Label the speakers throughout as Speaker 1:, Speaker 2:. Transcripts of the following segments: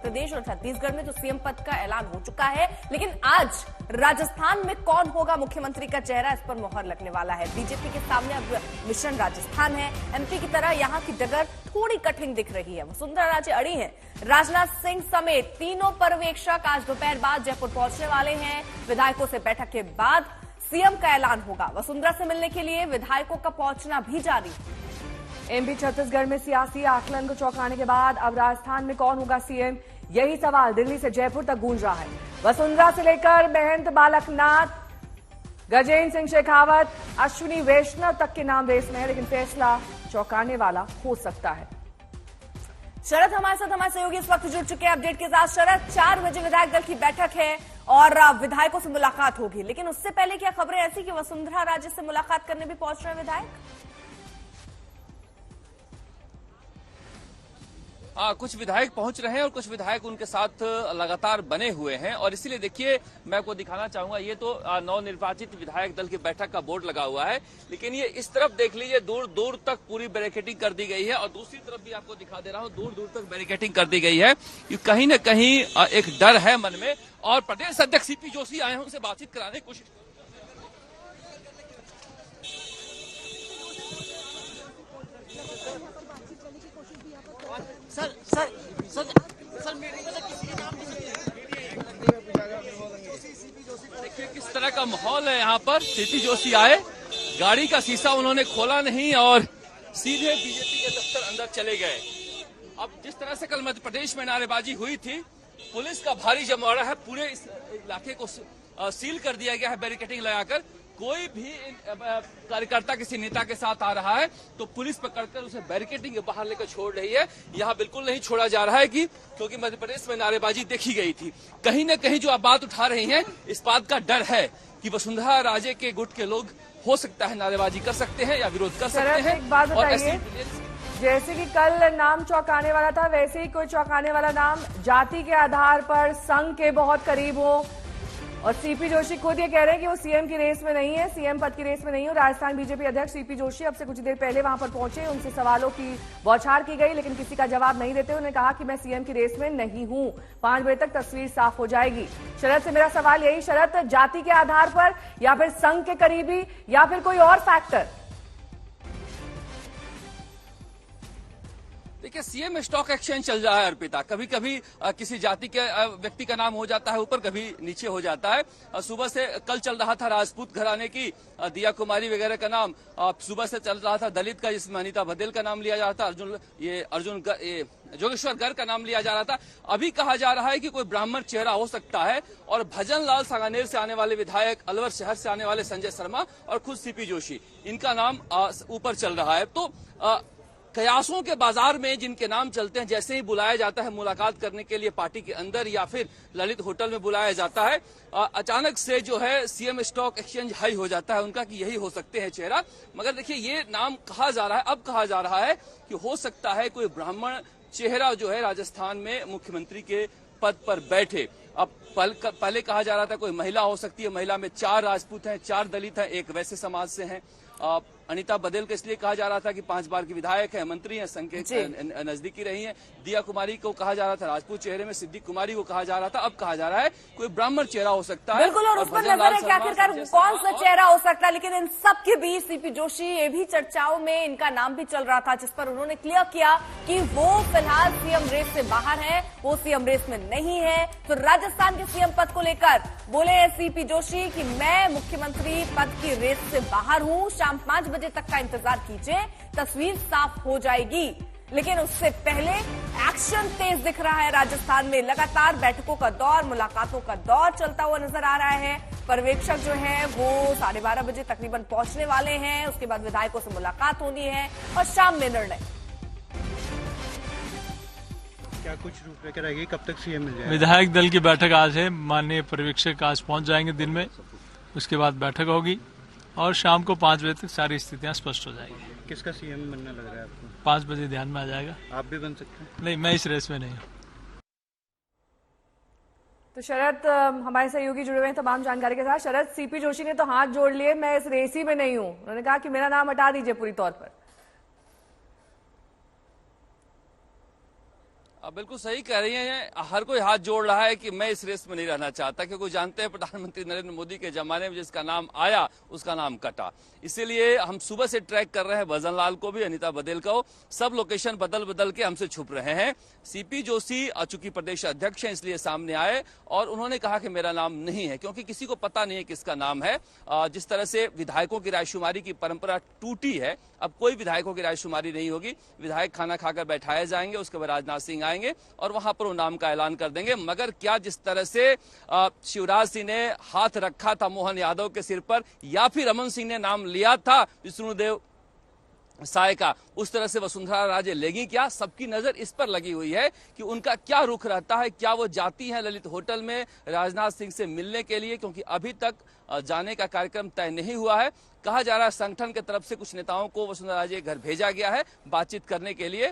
Speaker 1: प्रदेश और छत्तीसगढ़ में तो सीएम पद का ऐलान हो चुका है, लेकिन आज राजस्थान में कौन होगा मुख्यमंत्री का चेहरा, इस पर मुहर लगने वाला है। बीजेपी के सामने अब मिशन राजस्थान है। एमपी की तरह यहां की डगर थोड़ी कठिन दिख रही है। वसुंधरा राजे अड़ी हैं। राजनाथ सिंह समेत तीनों पर्यवेक्षक आज दोपहर बाद जयपुर पहुंचने वाले हैं। विधायकों से बैठक के बाद सीएम का ऐलान होगा। वसुंधरा से मिलने के लिए विधायकों का पहुंचना भी जारी है।
Speaker 2: एमपी छत्तीसगढ़ में सियासी आकलन को चौंकाने के बाद अब राजस्थान में कौन होगा सीएम, यही सवाल दिल्ली से जयपुर तक गूंज रहा है। वसुंधरा से लेकर महंत बालकनाथ, गजेंद्र सिंह शेखावत, अश्विनी वैष्णव तक के नाम रेस में है, लेकिन फैसला चौंकाने वाला हो सकता है।
Speaker 1: शरद हमारे साथ, हमारे सहयोगी इस वक्त जुड़ चुके हैं अपडेट के साथ। शरद, 4 बजे विधायक दल की बैठक है और विधायकों से मुलाकात होगी, लेकिन उससे पहले क्या खबरें ऐसी कि वसुंधरा राजे से मुलाकात करने भी पहुंच रहे हैं विधायक?
Speaker 3: कुछ विधायक पहुंच रहे हैं और कुछ विधायक उनके साथ लगातार बने हुए हैं। और इसीलिए देखिए, मैं आपको दिखाना चाहूंगा, ये तो नवनिर्वाचित विधायक दल की बैठक का बोर्ड लगा हुआ है, लेकिन ये इस तरफ देख लीजिए, दूर दूर तक पूरी बैरिकेडिंग कर दी गई है। और दूसरी तरफ भी आपको दिखा दे रहा हूं, दूर दूर तक बैरिकेडिंग कर दी गई है। कहीं न कहीं एक डर है मन में। और प्रदेश अध्यक्ष सीपी जोशी आए हैं, उनसे बातचीत कराने की कोशिश।
Speaker 4: Sir sir sir sir meeting में किसी के नाम
Speaker 3: देखिए किस तरह का माहौल है यहाँ पर। सीपी जोशी आए, गाड़ी का शीशा उन्होंने खोला नहीं और सीधे बीजेपी के दफ्तर अंदर चले गए। अब जिस तरह से कल मध्य प्रदेश में नारेबाजी हुई थी, पुलिस का भारी जमावड़ा है, पूरे इस इलाके को सील कर दिया गया है बैरिकेडिंग लगाकर। कोई भी कार्यकर्ता किसी नेता के साथ आ रहा है तो पुलिस पकड़कर उसे बैरिकेडिंग के बाहर लेकर छोड़ रही है। यहाँ बिल्कुल नहीं छोड़ा जा रहा है क्योंकि मध्य प्रदेश में नारेबाजी देखी गई थी। कहीं न कहीं जो आप बात उठा रही हैं, इस बात का डर है कि वसुंधरा राजे के गुट के लोग हो सकता है नारेबाजी कर सकते हैं या विरोध कर सकते हैं।
Speaker 2: एक बात बताइए, जैसे कि कल नाम चौंकाने वाला था, वैसे ही कोई चौंकाने वाला नाम जाति के आधार पर संघ के बहुत करीब हो, और सीपी जोशी खुद ये कह रहे हैं कि वो सीएम की रेस में नहीं है, सीएम पद की रेस में नहीं है। राजस्थान बीजेपी अध्यक्ष सीपी जोशी अब से कुछ देर पहले वहां पर पहुंचे, उनसे सवालों की बौछार की गई, लेकिन किसी का जवाब नहीं देते उन्होंने कहा कि मैं सीएम की रेस में नहीं हूं। 5 बजे तक तस्वीर साफ हो जाएगी। शरद से मेरा सवाल यही, शरद, जाति के आधार पर या फिर संघ के करीबी या फिर कोई और फैक्टर?
Speaker 3: देखिए, सीएम स्टॉक एक्सचेंज चल रहा है अर्पिता। कभी कभी किसी जाति के व्यक्ति का नाम हो जाता है ऊपर, कभी नीचे हो जाता है। सुबह से कल चल रहा था राजपूत घराने की दिया कुमारी वगैरह का नाम, सुबह से चल रहा था दलित का, जिसमें अनीता बघेल का नाम लिया जा रहा था, जोगेश्वर गर्ग का नाम लिया जा रहा था। अभी कहा जा रहा है कि कोई ब्राह्मण चेहरा हो सकता है और भजन लाल सांगानेर से आने वाले विधायक, अलवर शहर से आने वाले संजय शर्मा और खुद सीपी जोशी, इनका नाम ऊपर चल रहा है। तो कयासों के बाजार में जिनके नाम चलते हैं, जैसे ही बुलाया जाता है मुलाकात करने के लिए पार्टी के अंदर या फिर ललित होटल में बुलाया जाता है, अचानक से जो है सीएम स्टॉक एक्सचेंज हाई हो जाता है उनका कि यही हो सकते हैं चेहरा। मगर देखिए, ये नाम कहा जा रहा है, अब कहा जा रहा है कि हो सकता है कोई ब्राह्मण चेहरा जो है राजस्थान में मुख्यमंत्री के पद पर बैठे। अब पहले कहा जा रहा था कोई महिला हो सकती है, महिला में 4 राजपूत हैं, 4 दलित हैं, 1 वैश्य समाज से हैं। अनीता बघेल को इसलिए कहा जा रहा था कि 5 बार की विधायक है, मंत्री हैं, संघ के नजदीकी रही हैं। दिया कुमारी को कहा जा रहा था राजपूत चेहरे में, सिद्दीक कुमारी को कहा जा रहा था, अब कहा जा रहा है कोई ब्राह्मण चेहरा हो सकता है।
Speaker 1: बिल्कुल, और उस पर नजर है कि आखिरकार कौन सा चेहरा हो सकता है। लेकिन इन सब के बीच सीपी जोशी, ये भी चर्चाओं में इनका नाम भी चल रहा था, जिस पर उन्होंने क्लियर किया कि वो फिलहाल सीएम रेस से बाहर है, वो सीएम रेस में नहीं है। तो राजस्थान के सीएम पद को लेकर बोले सीपी जोशी कि मैं मुख्यमंत्री पद की रेस से बाहर हूं, शाम 5 बजे तक का इंतजार कीजिए, तस्वीर साफ हो जाएगी। लेकिन उससे पहले एक्शन तेज दिख रहा है राजस्थान में। लगातार बैठकों का दौर, मुलाकातों का दौर चलता हुआ नजर आ रहा है। पर्यवेक्षक जो है वो 12:30 बजे तकरीबन पहुंचने वाले हैं, उसके बाद विधायकों से मुलाकात होनी है और शाम में निर्णय।
Speaker 5: क्या कुछ रूपरेखा रहेगी, कब तक सीएम मिल जाएगा?
Speaker 6: विधायक दल की बैठक आज है, माननीय पर्यवेक्षक आज पहुंच जाएंगे दिन में, उसके बाद बैठक होगी और शाम को 5 बजे तक सारी स्थितियां स्पष्ट हो जाएंगी।
Speaker 5: किसका सीएम बनना लग रहा है आपको?
Speaker 6: 5 बजे ध्यान में आ जाएगा।
Speaker 5: आप भी बन सकते हैं?
Speaker 6: नहीं, मैं इस रेस में नहीं हूँ।
Speaker 2: तो शरद, हमारे सहयोगी जुड़े हुए हैं तमाम जानकारी के साथ। शरद, सीपी जोशी ने तो हाथ जोड़ लिए, मैं इस रेस ही में नहीं हूं, उन्होंने कहा कि मेरा नाम हटा दीजिए पूरी तौर पर।
Speaker 3: आप बिल्कुल सही कह रही हैं। हर कोई हाथ जोड़ रहा है कि मैं इस रेस में नहीं रहना चाहता, क्योंकि जानते हैं प्रधानमंत्री नरेंद्र मोदी के जमाने में जिसका नाम आया उसका नाम कटा। इसीलिए हम सुबह से ट्रैक कर रहे हैं भजन लाल को भी, अनीता बदेल को, सब लोकेशन बदल बदल के हमसे छुप रहे हैं। सीपी जोशी चूंकि प्रदेश अध्यक्ष हैं इसलिए सामने आए और उन्होंने कहा कि मेरा नाम नहीं है, क्योंकि किसी को पता नहीं है किसका नाम है। जिस तरह से विधायकों की रायशुमारी की परंपरा टूटी है, अब कोई विधायकों की रायशुमारी नहीं होगी। विधायक खाना खाकर बैठाए जाएंगे, उसके बाद राजनाथ सिंह आएंगे और वहां पर वो नाम का ऐलान कर देंगे। मगर क्या जिस तरह से शिवराज सिंह ने हाथ रखा था मोहन यादव के सिर पर, या फिर रमन सिंह ने नाम लिया था विष्णुदेव साय का, उस तरह से वसुंधरा राजे लेगी क्या? सबकी नजर इस पर लगी हुई है कि उनका क्या रुख रहता है। क्या वो जाती है ललित होटल में राजनाथ सिंह से मिलने के लिए, क्योंकि अभी तक जाने का कार्यक्रम तय नहीं हुआ है। कहा जा रहा है संगठन की तरफ से कुछ नेताओं को वसुंधरा राजे के घर भेजा गया है बातचीत करने के लिए।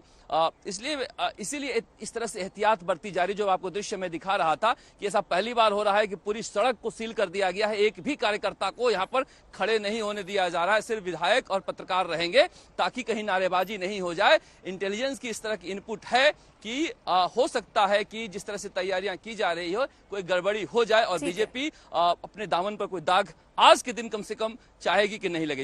Speaker 3: इसीलिए इस तरह से एहतियात बरती जा रही। जो आपको दृश्य में दिखा रहा था कि ऐसा पहली बार हो रहा है कि पूरी सड़क को सील कर दिया गया है, एक भी कार्यकर्ता को यहाँ पर खड़े नहीं होने दिया जा रहा है। सिर्फ विधायक और पत्रकार रहेंगे ताकि कहीं नारेबाजी नहीं हो जाए। इंटेलिजेंस की इस तरह की इनपुट है कि हो सकता है कि जिस तरह से तैयारियां की जा रही हो कोई गड़बड़ी हो जाए और बीजेपी अपने दामन पर कोई दाग आज के दिन कम से कम चाहेगी कि नहीं लगे।